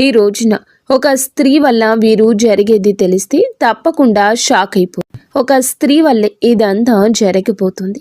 ఈ రోజున ఒక స్త్రీ వల్ల వీరు జరిగేది తెలిస్తే తప్పకుండా షాక్ అయిపోతుంది. ఒక స్త్రీ వల్లే ఇదంతా జరగబోతుంది.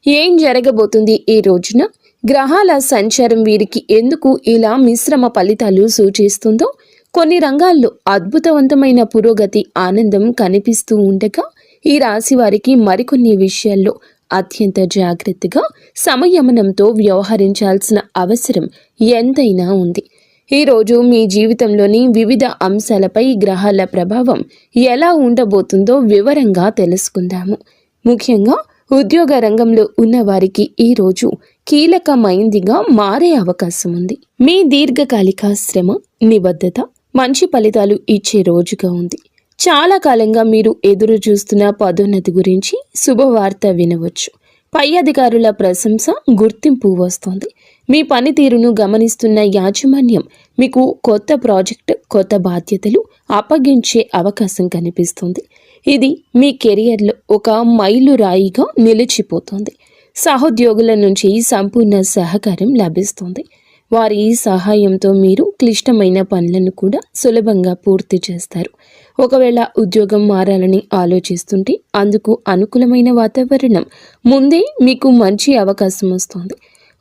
ఏం జరగబోతుంది ఈ రోజున? గ్రహాల సంచారం వీరికి ఎందుకు ఇలా మిశ్రమ ఫలితాలు సూచిస్తుందో, కొన్ని రంగాల్లో అద్భుతవంతమైన పురోగతి, ఆనందం కనిపిస్తూ ఉండగా, ఈ రాశి వారికి మరికొన్ని విషయాల్లో అత్యంత జాగ్రత్తగా, సంయమనంతో వ్యవహరించాల్సిన అవసరం ఎంతైనా ఉంది. ఈరోజు మీ జీవితంలోని వివిధ అంశాలపై గ్రహాల ప్రభావం ఎలా ఉండబోతుందో వివరంగా తెలుసుకుందాము. ముఖ్యంగా ఉద్యోగ రంగంలో ఉన్నవారికి ఈరోజు కీలకమైందిగా మారే అవకాశం ఉంది. మీ దీర్ఘకాలిక శ్రమ, నిబద్ధత మంచి ఫలితాలు ఇచ్చే రోజుగా ఉంది. చాలా కాలంగా మీరు ఎదురు చూస్తున్న పదోన్నతి గురించి శుభవార్త వినవచ్చు. పై అధికారుల ప్రశంస, గుర్తింపు వస్తోంది. మీ పనితీరును గమనిస్తున్న యాజమాన్యం మీకు కొత్త ప్రాజెక్ట్, కొత్త బాధ్యతలు అప్పగించే అవకాశం కనిపిస్తుంది. ఇది మీ కెరియర్లో ఒక మైలురాయిగా నిలిచిపోతుంది. సహోద్యోగుల నుంచి సంపూర్ణ సహకారం లభిస్తుంది. వారి సహాయంతో మీరు క్లిష్టమైన పనులను కూడా సులభంగా పూర్తి చేస్తారు. ఒకవేళ ఉద్యోగం మారాలని ఆలోచిస్తుంటే అందుకు అనుకూలమైన వాతావరణం ముందే మీకు మంచి అవకాశం వస్తుంది.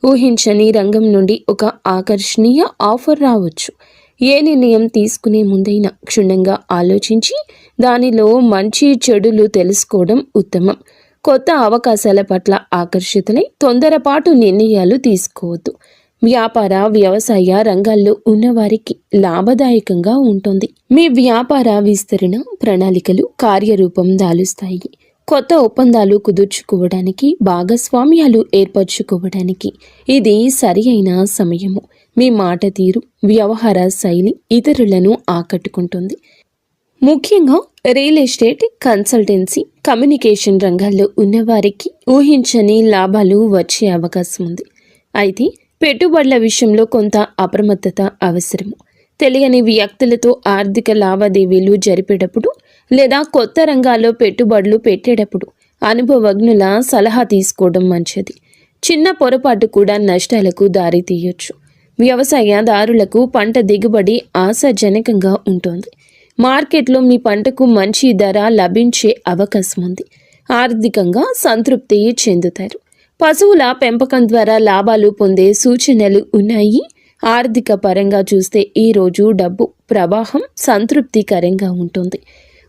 ఊహించని రంగం నుండి ఒక ఆకర్షణీయ ఆఫర్ రావచ్చు. ఏ నిర్ణయం తీసుకునే ముందైనా క్షుణ్ణంగా ఆలోచించి దానిలో మంచి చెడులు తెలుసుకోవడం ఉత్తమం. కొత్త అవకాశాల పట్ల ఆకర్షితులై తొందరపాటు నిర్ణయాలు తీసుకోవద్దు. వ్యాపార, వ్యవసాయ రంగాల్లో ఉన్నవారికి లాభదాయకంగా ఉంటుంది. మీ వ్యాపార విస్తరణ ప్రణాళికలు కార్యరూపం దాలుస్తాయి. కొత్త ఒప్పందాలు కుదుర్చుకోవడానికి, భాగస్వామ్యాలు ఏర్పరచుకోవడానికి ఇది సరి అయిన సమయము. మీ మాట తీరు, వ్యవహార శైలి ఇతరులను ఆకట్టుకుంటుంది. ముఖ్యంగా రియల్ ఎస్టేట్, కన్సల్టెన్సీ, కమ్యూనికేషన్ రంగాల్లో ఉన్నవారికి ఊహించని లాభాలు వచ్చే అవకాశం ఉంది. అయితే పెట్టుబడుల విషయంలో కొంత అప్రమత్తత అవసరము. తెలియని వ్యక్తులతో ఆర్థిక లావాదేవీలు జరిపేటప్పుడు లేదా కొత్త రంగాల్లో పెట్టుబడులు పెట్టేటప్పుడు అనుభవజ్ఞుల సలహా తీసుకోవడం మంచిది. చిన్న పొరపాటు కూడా నష్టాలకు దారితీయొచ్చు. వ్యవసాయదారులకు పంట దిగుబడి ఆశాజనకంగా ఉంటుంది. మార్కెట్లో మీ పంటకు మంచి ధర లభించే అవకాశం ఉంది. ఆర్థికంగా సంతృప్తి చెందుతారు. పశువుల పెంపకం ద్వారా లాభాలు పొందే సూచనలు ఉన్నాయి. ఆర్థిక పరంగా చూస్తే ఈరోజు డబ్బు ప్రవాహం సంతృప్తికరంగా ఉంటుంది.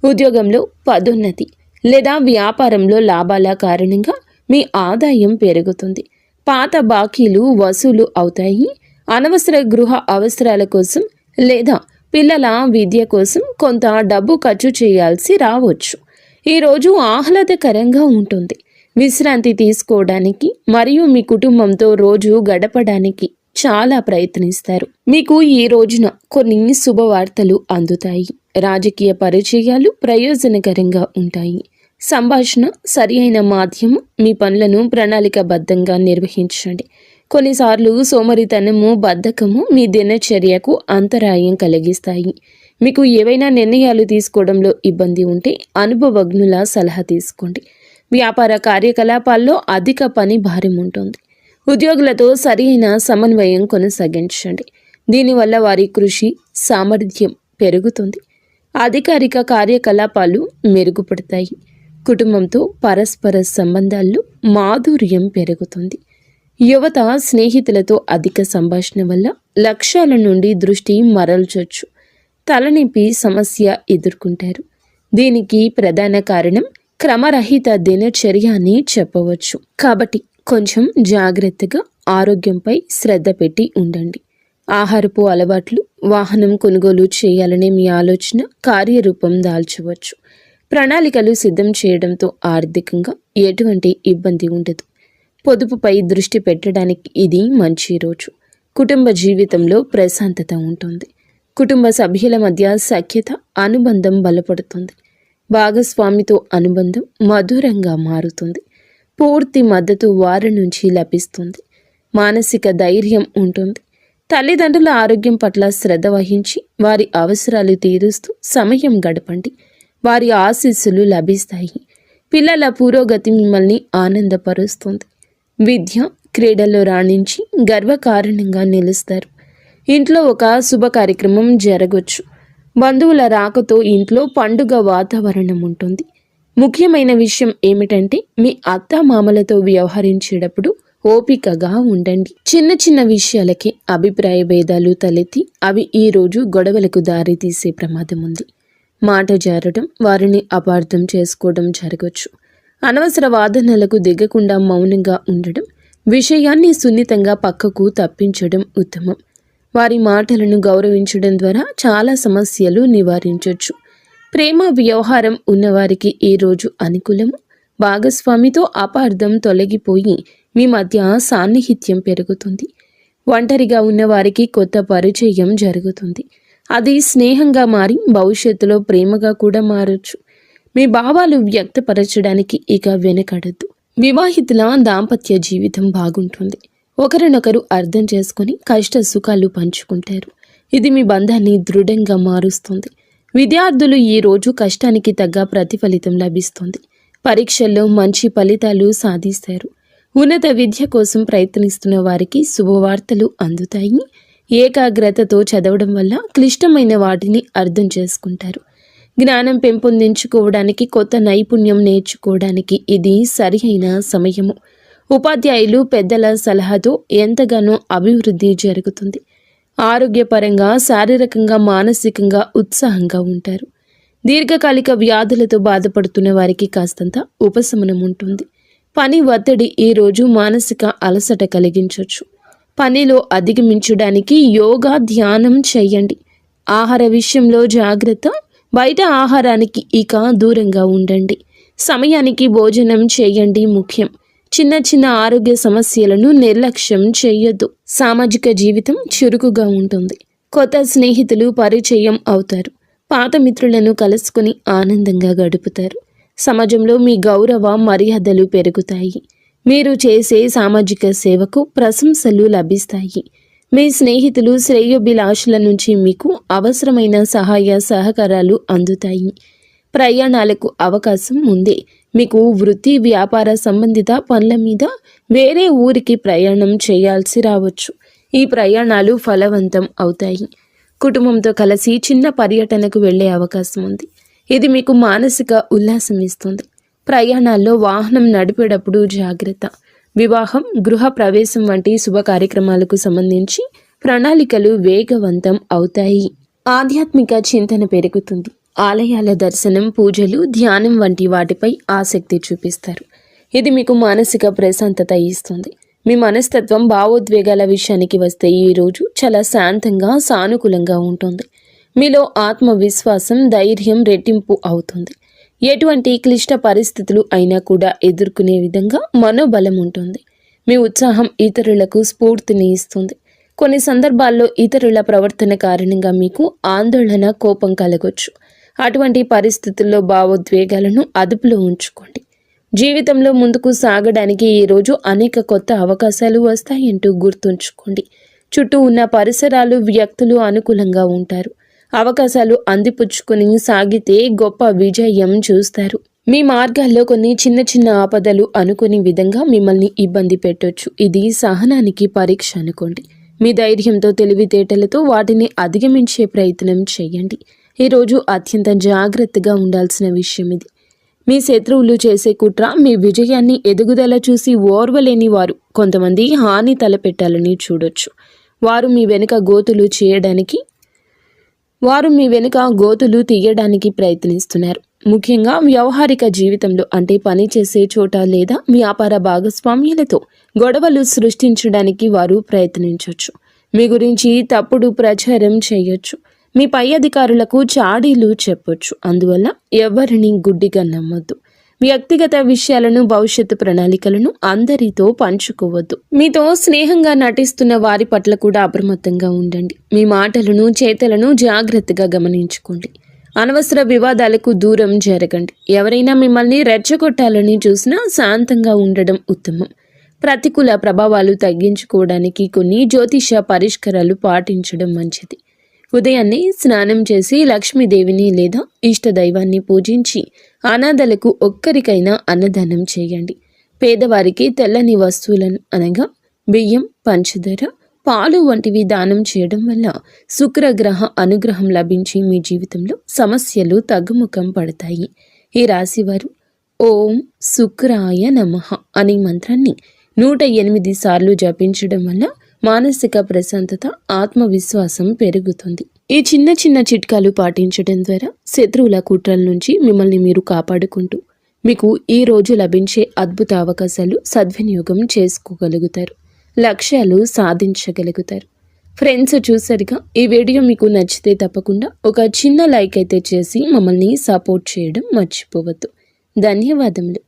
ఉద్యోగంలో పదోన్నతి లేదా వ్యాపారంలో లాభాల కారణంగా మీ ఆదాయం పెరుగుతుంది. పాత బాకీలు వసూలు అవుతాయి. అనవసర గృహ అవసరాల కోసం లేదా పిల్లల విద్య కోసం కొంత డబ్బు ఖర్చు చేయాల్సి రావచ్చు. ఈరోజు ఆహ్లాదకరంగా ఉంటుంది. విశ్రాంతి తీసుకోవడానికి మరియు మీ కుటుంబంతో రోజు గడపడానికి చాలా ప్రయత్నిస్తారు. మీకు ఈ రోజున కొన్ని శుభవార్తలు అందుతాయి. రాజకీయ పరిచయాలు ప్రయోజనకరంగా ఉంటాయి. సంభాషణ సరి అయిన మాధ్యమం. మీ పనులను ప్రణాళికాబద్ధంగా నిర్వహించండి. కొన్నిసార్లు సోమరితనము, బద్ధకము మీ దినచర్యకు అంతరాయం కలిగిస్తాయి. మీకు ఏవైనా నిర్ణయాలు తీసుకోవడంలో ఇబ్బంది ఉంటే అనుభవజ్ఞుల సలహా తీసుకోండి. వ్యాపార కార్యకలాపాల్లో అధిక పని భారం ఉంటుంది. ఉద్యోగులతో సరైన సమన్వయం కొనసాగించండి. దీనివల్ల వారి కృషి సామర్థ్యం పెరుగుతుంది. అధికారిక కార్యకలాపాలు మెరుగుపడతాయి. కుటుంబంతో పరస్పర సంబంధాల్లో మాధుర్యం పెరుగుతుంది. యువత స్నేహితులతో అధిక సంభాషణ వల్ల లక్ష్యాల నుండి దృష్టి మరల్చొచ్చు. తలనొప్పి సమస్య ఎదుర్కొంటారు. దీనికి ప్రధాన కారణం క్రమరహిత దినచర్య అని చెప్పవచ్చు. కాబట్టి కొంచెం జాగ్రత్తగా ఆరోగ్యంపై శ్రద్ధ పెట్టి ఉండండి. ఆహారపు అలవాట్లు, వాహనం కొనుగోలు చేయాలనే మీ ఆలోచన కార్యరూపం దాల్చవచ్చు. ప్రణాళికలు సిద్ధం చేయడంతో ఆర్థికంగా ఎటువంటి ఇబ్బంది ఉండదు. పొదుపుపై దృష్టి పెట్టడానికి ఇది మంచి రోజు. కుటుంబ జీవితంలో ప్రశాంతత ఉంటుంది. కుటుంబ సభ్యుల మధ్య సఖ్యత, అనుబంధం బలపడుతుంది. భాగస్వామితో అనుబంధం మధురంగా మారుతుంది. పూర్తి మద్దతు వారి నుంచి లభిస్తుంది. మానసిక ధైర్యం ఉంటుంది. తల్లిదండ్రుల ఆరోగ్యం పట్ల శ్రద్ధ వహించి వారి అవసరాలు తీరుస్తూ సమయం గడపండి. వారి ఆశీస్సులు లభిస్తాయి. పిల్లల పురోగతి మిమ్మల్ని ఆనందపరుస్తుంది. విద్య, క్రీడల్లో రాణించి గర్వకారణంగా నిలుస్తారు. ఇంట్లో ఒక శుభ కార్యక్రమం జరగొచ్చు. బంధువుల రాకతో ఇంట్లో పండుగ వాతావరణం ఉంటుంది. ముఖ్యమైన విషయం ఏమిటంటే మీ అత్తామామలతో వ్యవహరించేటప్పుడు ఓపికగా ఉండండి. చిన్న చిన్న విషయాలకి అభిప్రాయ భేదాలు తలెత్తి అవి ఈరోజు గొడవలకు దారి తీసే ప్రమాదం ఉంది. మాట జారడం, వారిని అపార్థం చేసుకోవడం జరగవచ్చు. అనవసర వాదనలకు దిగకుండా మౌనంగా ఉండడం, విషయాన్ని సున్నితంగా పక్కకు తప్పించడం ఉత్తమం. వారి మాటలను గౌరవించడం ద్వారా చాలా సమస్యలు నివారించవచ్చు. ప్రేమ వ్యవహారం ఉన్నవారికి ఈరోజు అనుకూలము. భాగస్వామితో అపార్థం తొలగిపోయి మీ మధ్య సాన్నిహిత్యం పెరుగుతుంది. ఒంటరిగా ఉన్నవారికి కొత్త పరిచయం జరుగుతుంది. అది స్నేహంగా మారి భవిష్యత్తులో ప్రేమగా కూడా మారచ్చు. మీ భావాలు వ్యక్తపరచడానికి ఇక వెనకడద్దు. వివాహితుల దాంపత్య జీవితం బాగుంటుంది. ఒకరినొకరు అర్థం చేసుకుని కష్ట సుఖాలు పంచుకుంటారు. ఇది మీ బంధాన్ని దృఢంగా మారుస్తుంది. విద్యార్థులు ఈరోజు కష్టానికి తగ్గ ప్రతిఫలితం లభిస్తుంది. పరీక్షల్లో మంచి ఫలితాలు సాధిస్తారు. ఉన్నత విద్య కోసం ప్రయత్నిస్తున్న వారికి శుభవార్తలు అందుతాయి. ఏకాగ్రతతో చదవడం వల్ల క్లిష్టమైన వాటిని అర్థం చేసుకుంటారు. జ్ఞానం పెంపొందించుకోవడానికి, కొత్త నైపుణ్యం నేర్చుకోవడానికి ఇది సరియైన సమయము. ఉపాధ్యాయులు పెద్దల సలహాతో ఎంతగానో అభివృద్ధి జరుగుతుంది. ఆరోగ్యపరంగా, శారీరకంగా, మానసికంగా ఉత్సాహంగా ఉంటారు. దీర్ఘకాలిక వ్యాధులతో బాధపడుతున్న వారికి కాస్తంత ఉపశమనం ఉంటుంది. పని ఒత్తిడి ఈరోజు మానసిక అలసట కలిగించవచ్చు. పనిలో అధిగమించడానికి యోగా, ధ్యానం చేయండి. ఆహార విషయంలో జాగ్రత్త. బయట ఆహారానికి ఇక దూరంగా ఉండండి. సమయానికి భోజనం చేయండి ముఖ్యం. చిన్న చిన్న ఆరోగ్య సమస్యలను నిర్లక్ష్యం చేయొద్దు. సామాజిక జీవితం చురుకుగా ఉంటుంది. కొత్త స్నేహితులు పరిచయం అవుతారు. పాత మిత్రులను కలుసుకుని ఆనందంగా గడుపుతారు. సమాజంలో మీ గౌరవ మర్యాదలు పెరుగుతాయి. మీరు చేసే సామాజిక సేవకు ప్రశంసలు లభిస్తాయి. మీ స్నేహితులు, శ్రేయోభిలాషుల నుంచి మీకు అవసరమైన సహాయ సహకారాలు అందుతాయి. ప్రయాణాలకు అవకాశం ఉంది. మీకు వృత్తి, వ్యాపార సంబంధిత పనుల మీద వేరే ఊరికి ప్రయాణం చేయాల్సి రావచ్చు. ఈ ప్రయాణాలు ఫలవంతం అవుతాయి. కుటుంబంతో కలిసి చిన్న పర్యటనకు వెళ్ళే అవకాశం ఉంది. ఇది మీకు మానసిక ఉల్లాసం ఇస్తుంది. ప్రయాణాల్లో వాహనం నడిపేటప్పుడు జాగ్రత్త. వివాహం, గృహ ప్రవేశం వంటి శుభ కార్యక్రమాలకు సంబంధించి ప్రణాళికలు వేగవంతం అవుతాయి. ఆధ్యాత్మిక చింతన పెరుగుతుంది. ఆలయాల దర్శనం, పూజలు, ధ్యానం వంటి వాటిపై ఆసక్తి చూపిస్తారు. ఇది మీకు మానసిక ప్రశాంతత ఇస్తుంది. మీ మనస్తత్వం, భావోద్వేగాల విషయానికి వస్తే ఈరోజు చాలా శాంతంగా, సానుకూలంగా ఉంటుంది. మీలో ఆత్మవిశ్వాసం, ధైర్యం రెట్టింపు అవుతుంది. ఎటువంటి క్లిష్ట పరిస్థితులు అయినా కూడా ఎదుర్కొనే విధంగా మనోబలం ఉంటుంది. మీ ఉత్సాహం ఇతరులకు స్ఫూర్తిని ఇస్తుంది. కొన్ని సందర్భాల్లో ఇతరుల ప్రవర్తన కారణంగా మీకు ఆందోళన, కోపం కలగొచ్చు. అటువంటి పరిస్థితుల్లో భావోద్వేగాలను అదుపులో ఉంచుకోండి. జీవితంలో ముందుకు సాగడానికి ఈరోజు అనేక కొత్త అవకాశాలు వస్తాయంటూ గుర్తుంచుకోండి. చుట్టూ ఉన్న పరిసరాలు, వ్యక్తులు అనుకూలంగా ఉంటారు. అవకాశాలు అందిపుచ్చుకొని సాగితే గొప్ప విజయం చూస్తారు. మీ మార్గాల్లో కొన్ని చిన్న చిన్న ఆపదలు అనుకునే విధంగా మిమ్మల్ని ఇబ్బంది పెట్టొచ్చు. ఇది సహనానికి పరీక్ష అనుకోండి. మీ ధైర్యంతో, తెలివితేటలతో వాటిని అధిగమించే ప్రయత్నం చేయండి. ఈరోజు అత్యంత జాగ్రత్తగా ఉండాల్సిన విషయం ఇది. మీ శత్రువులు చేసే కుట్ర మీ విజయాన్ని, ఎదుగుదల చూసి ఓర్వలేని వారు కొంతమంది హాని తలపెట్టాలని చూడొచ్చు. వారు మీ వెనుక గోతులు తీయడానికి ప్రయత్నిస్తున్నారు. ముఖ్యంగా వ్యవహారిక జీవితంలో, అంటే పని చేసే చోట లేదా వ్యాపార భాగస్వామ్యాలతో గొడవలు సృష్టించడానికి వారు ప్రయత్నించవచ్చు. మీ గురించి తప్పుడు ప్రచారం చేయొచ్చు. మీ పై అధికారులకు చాడీలు చెప్పొచ్చు. అందువల్ల ఎవరిని గుడ్డిగా నమ్మొద్దు. వ్యక్తిగత విషయాలను, భవిష్యత్తు ప్రణాళికలను అందరితో పంచుకోవద్దు. మీతో స్నేహంగా నటిస్తున్న వారి పట్ల కూడా అప్రమత్తంగా ఉండండి. మీ మాటలను, చేతలను జాగ్రత్తగా గమనించుకోండి. అనవసర వివాదాలకు దూరం జరగండి. ఎవరైనా మిమ్మల్ని రెచ్చగొట్టాలని చూసినా శాంతంగా ఉండడం ఉత్తమం. ప్రతికూల ప్రభావాలు తగ్గించుకోవడానికి కొన్ని జ్యోతిష పరిష్కారాలు పాటించడం మంచిది. ఉదయాన్నే స్నానం చేసి లక్ష్మీదేవిని లేదా ఇష్టదైవాన్ని పూజించి అనాథలకు ఒక్కరికైనా అన్నదానం చేయండి. పేదవారికి తెల్లని వస్తువులను అనగా బియ్యం, పంచదార, పాలు వంటివి దానం చేయడం వల్ల శుక్రగ్రహ అనుగ్రహం లభించి మీ జీవితంలో సమస్యలు తగ్గుముఖం పడతాయి. ఈ రాశివారు ఓం శుక్రాయ నమః అనే మంత్రాన్ని 108 సార్లు జపించడం వల్ల మానసిక ప్రశాంతత, ఆత్మవిశ్వాసం పెరుగుతుంది. ఈ చిన్న చిన్న చిట్కాలు పాటించడం ద్వారా శత్రువుల కుట్రల నుంచి మిమ్మల్ని మీరు కాపాడుకుంటూ మీకు ఈ రోజు లభించే అద్భుత అవకాశాలు సద్వినియోగం చేసుకోగలుగుతారు. లక్ష్యాలు సాధించగలుగుతారు. ఫ్రెండ్స్, చూసారుగా, ఈ వీడియో మీకు నచ్చితే తప్పకుండా ఒక చిన్న లైక్ అయితే చేసి మమ్మల్ని సపోర్ట్ చేయడం మర్చిపోవద్దు. ధన్యవాదములు.